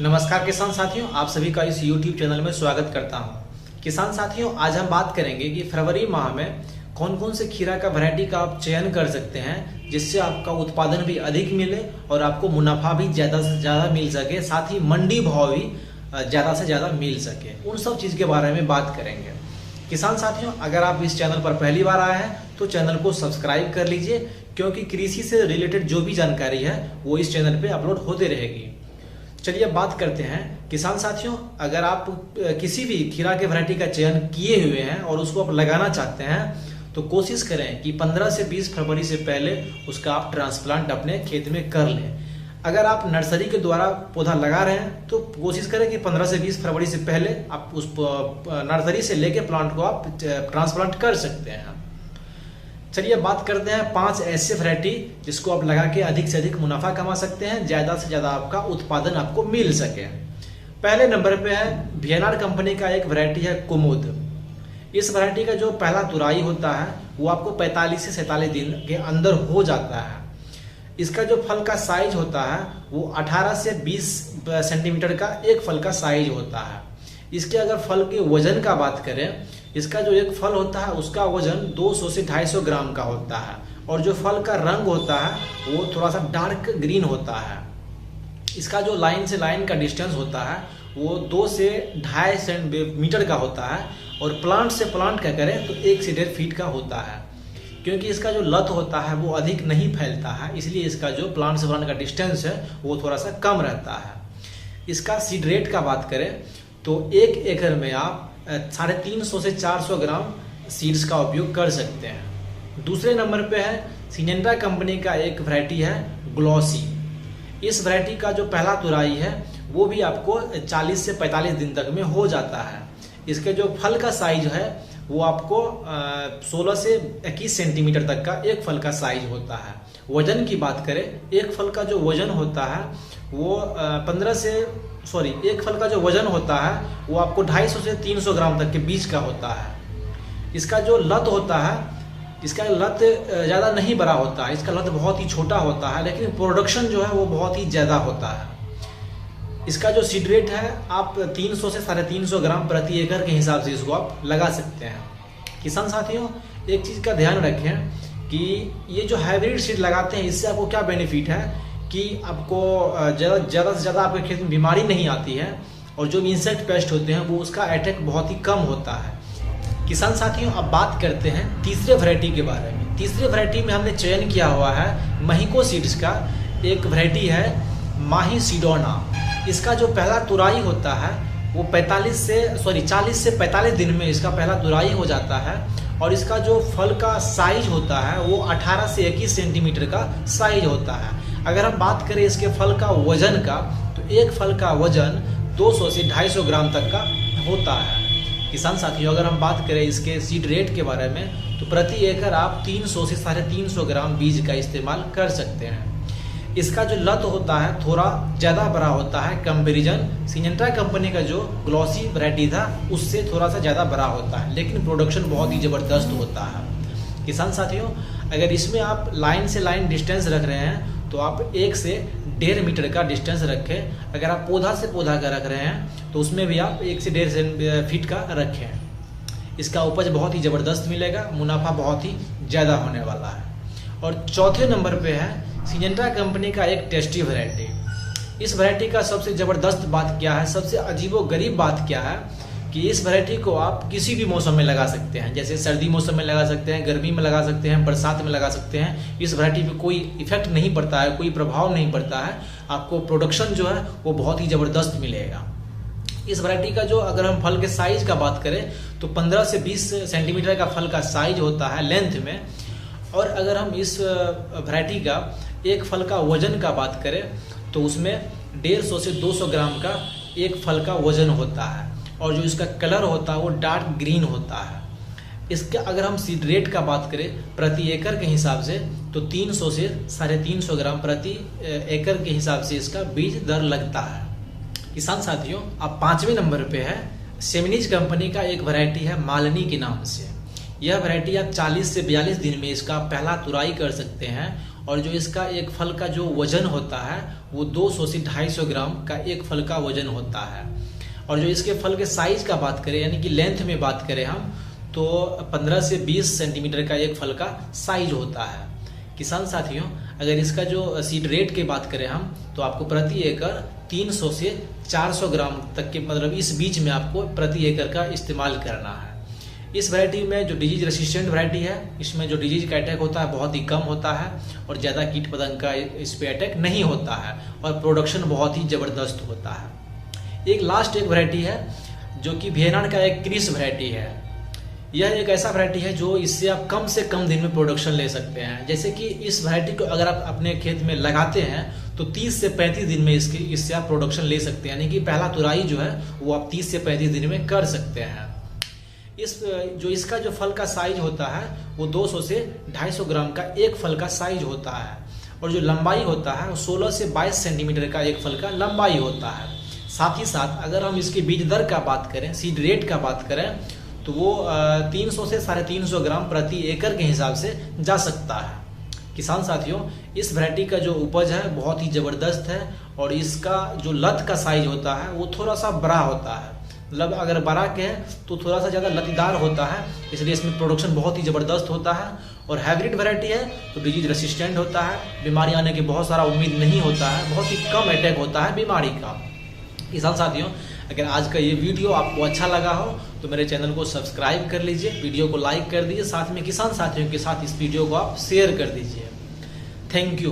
नमस्कार किसान साथियों, आप सभी का इस YouTube चैनल में स्वागत करता हूं। किसान साथियों, आज हम बात करेंगे कि फरवरी माह में कौन कौन से खीरा का वैरायटी का आप चयन कर सकते हैं जिससे आपका उत्पादन भी अधिक मिले और आपको मुनाफा भी ज़्यादा से ज़्यादा मिल सके, साथ ही मंडी भाव भी ज़्यादा से ज़्यादा मिल सके। उन सब चीज़ के बारे में बात करेंगे। किसान साथियों, अगर आप इस चैनल पर पहली बार आए हैं तो चैनल को सब्सक्राइब कर लीजिए, क्योंकि कृषि से रिलेटेड जो भी जानकारी है वो इस चैनल पे अपलोड होते रहेगी। चलिए अब बात करते हैं। किसान साथियों, अगर आप किसी भी खीरा के वैरायटी का चयन किए हुए हैं और उसको आप लगाना चाहते हैं तो कोशिश करें कि 15 से 20 फरवरी से पहले उसका आप ट्रांसप्लांट अपने खेत में कर लें। अगर आप नर्सरी के द्वारा पौधा लगा रहे हैं तो कोशिश करें कि 15 से 20 फरवरी से पहले आप उस नर्सरी से लेके प्लांट को आप ट्रांसप्लांट कर सकते हैं। चलिए बात करते हैं 5 ऐसे वैरायटी जिसको आप लगा के अधिक से अधिक मुनाफा कमा सकते हैं, ज़्यादा से ज़्यादा आपका उत्पादन आपको मिल सके। पहले नंबर पे है वीएनआर कंपनी का एक वैरायटी है कुमुद। इस वैरायटी का जो पहला तुराई होता है वो आपको 45 से 47 दिन के अंदर हो जाता है। इसका जो फल का साइज होता है वो 18 से 20 सेंटीमीटर का एक फल का साइज होता है। इसके अगर फल के वजन का बात करें, इसका जो एक फल होता है उसका वजन 200 से 250 ग्राम का होता है और जो फल का रंग होता है वो थोड़ा सा डार्क ग्रीन होता है। इसका जो लाइन से लाइन का डिस्टेंस होता है वो 2 से 2.5 मीटर का होता है और प्लांट से प्लांट का करें तो 1 से 1.5 फीट का होता है। क्योंकि इसका जो लत होता है वो अधिक नहीं फैलता है, इसलिए इसका जो प्लांट से प्लांट का डिस्टेंस है वो थोड़ा सा कम रहता है। इसका सीड रेट का बात करें तो 1 एकड़ में आप 350 से 400 ग्राम सीड्स का उपयोग कर सकते हैं। दूसरे नंबर पे है सिंजेंटा कंपनी का एक वैरायटी है ग्लॉसी। इस वैरायटी का जो पहला तुराई है वो भी आपको 40 से 45 दिन तक में हो जाता है। इसके जो फल का साइज है वो आपको 16 से 21 सेंटीमीटर तक का एक फल का साइज होता है। वजन की बात करें, एक फल का जो वजन होता है वो एक फल का जो वजन होता है वो आपको 250 से 300 ग्राम तक के बीच का होता है। इसका जो लत होता है, इसका लत ज़्यादा नहीं बड़ा होता है, इसका लत बहुत ही छोटा होता है, लेकिन प्रोडक्शन जो है वो बहुत ही ज़्यादा होता है। इसका जो सीड रेट है आप 300 से 350 ग्राम प्रति एकड़ के हिसाब से इसको आप लगा सकते हैं। किसान साथियों, एक चीज़ का ध्यान रखें कि ये जो हाइब्रिड सीड लगाते हैं इससे आपको क्या बेनिफिट है कि आपको ज़्यादा से ज़्यादा आपके खेत में बीमारी नहीं आती है और जो इंसेक्ट पेस्ट होते हैं वो उसका अटैक बहुत ही कम होता है। किसान साथियों, अब बात करते हैं तीसरे वैरायटी के बारे में। तीसरे वैरायटी में हमने चयन किया हुआ है महिको सीड्स का एक वैरायटी है माही सिडोना। इसका जो पहला तुराई होता है वो 40 से 45 दिन में इसका पहला तुराई हो जाता है और इसका जो फल का साइज होता है वो 18 से 21 सेंटीमीटर का साइज होता है। अगर हम बात करें इसके फल का वजन का तो एक फल का वजन 200 से 250 ग्राम तक का होता है। किसान साथियों, अगर हम बात करें इसके सीड रेट के बारे में तो प्रति एकड़ आप 300 से 350 ग्राम बीज का इस्तेमाल कर सकते हैं। इसका जो लत होता है थोड़ा ज़्यादा बड़ा होता है, कंपेरिजन सिंजेंटा कंपनी का जो ग्लॉसी वैरायटी था उससे थोड़ा सा ज़्यादा बड़ा होता है, लेकिन प्रोडक्शन बहुत ही ज़बरदस्त होता है। किसान साथियों, अगर इसमें आप लाइन से लाइन डिस्टेंस रख रहे हैं तो आप 1 से 1.5 मीटर का डिस्टेंस रखें। अगर आप पौधा से पौधा का रख रहे हैं तो उसमें भी आप 1 से 1.5 फीट का रखें। इसका उपज बहुत ही ज़बरदस्त मिलेगा, मुनाफा बहुत ही ज़्यादा होने वाला है। और चौथे नंबर पे है सिंजेंटा कंपनी का एक टेस्टी वैरायटी। इस वैरायटी का सबसे ज़बरदस्त बात क्या है, सबसे अजीबोगरीब बात क्या है कि इस वैरायटी को आप किसी भी मौसम में लगा सकते हैं। जैसे सर्दी मौसम में लगा सकते हैं, गर्मी में लगा सकते हैं, बरसात में लगा सकते हैं। इस वैरायटी पे कोई इफेक्ट नहीं पड़ता है, कोई प्रभाव नहीं पड़ता है। आपको प्रोडक्शन जो है वो बहुत ही ज़बरदस्त मिलेगा। इस वैरायटी का जो अगर हम फल के साइज का बात करें तो 15 से 20 सेंटीमीटर का फल का साइज होता है लेंथ में। और अगर हम इस वैरायटी का एक फल का वजन का बात करें तो उसमें 150 से 200 ग्राम का एक फल का वजन होता है और जो इसका कलर होता है वो डार्क ग्रीन होता है। इसका अगर हम सीड रेट का बात करें प्रति एकड़ के हिसाब से तो 300 से 350 ग्राम प्रति एकड़ के हिसाब से इसका बीज दर लगता है। किसान साथियों, अब 5वें नंबर पे है सेमिनीज कंपनी का एक वैरायटी है मालनी के नाम से। यह वैरायटी आप 40 से 42 दिन में इसका पहला तुराई कर सकते हैं और जो इसका एक फल का जो वजन होता है वो 200 से 250 ग्राम का एक फल का वजन होता है। और जो इसके फल के साइज का बात करें यानी कि लेंथ में बात करें हम, तो 15 से 20 सेंटीमीटर का एक फल का साइज होता है। किसान साथियों, अगर इसका जो सीड रेट की बात करें हम, तो आपको प्रति एकड़ 300 से 400 ग्राम तक के मतलब इस बीच में आपको प्रति एकड़ का इस्तेमाल करना है। इस वैरायटी में जो डिजीज रेसिस्टेंट वैरायटी है, इसमें जो डिजीज का अटैक होता है बहुत ही कम होता है और ज़्यादा कीट पतंग का इस पे अटैक नहीं होता है और प्रोडक्शन बहुत ही ज़बरदस्त होता है। एक लास्ट एक वैरायटी है जो कि वियतनाम का एक क्रिस वैरायटी है। यह एक ऐसा वैरायटी है जो इससे आप कम से कम दिन में प्रोडक्शन ले सकते हैं। जैसे कि इस वैरायटी को अगर आप अपने खेत में लगाते हैं तो 30 से 35 दिन में इससे आप प्रोडक्शन ले सकते हैं, यानी कि पहला तुराई जो है वो आप 30 से 35 दिन में कर सकते हैं। इसका जो फल का साइज होता है वो 200 से 250 ग्राम का एक फल का साइज होता है और जो लंबाई होता है वो 16 से 22 सेंटीमीटर का एक फल का लंबाई होता है। साथ ही साथ अगर हम इसकी बीज दर का बात करें, सीड रेट का बात करें, तो वो 300 से 350 ग्राम प्रति एकड़ के हिसाब से जा सकता है। किसान साथियों, इस वैरायटी का जो उपज है बहुत ही ज़बरदस्त है और इसका जो लत का साइज होता है वो थोड़ा सा बड़ा होता है, मतलब अगर बड़ा के है तो थोड़ा सा ज़्यादा लतीदार होता है, इसलिए इसमें प्रोडक्शन बहुत ही ज़बरदस्त होता है। और हाइब्रिड वैरायटी है तो डिजीज रेसिस्टेंट होता है, बीमारी आने की बहुत सारा उम्मीद नहीं होता है, बहुत ही कम अटैक होता है बीमारी का। किसान साथियों, अगर आज का ये वीडियो आपको अच्छा लगा हो तो मेरे चैनल को सब्सक्राइब कर लीजिए, वीडियो को लाइक कर दीजिए, साथ में किसान साथियों के साथ इस वीडियो को आप शेयर कर दीजिए। Thank you.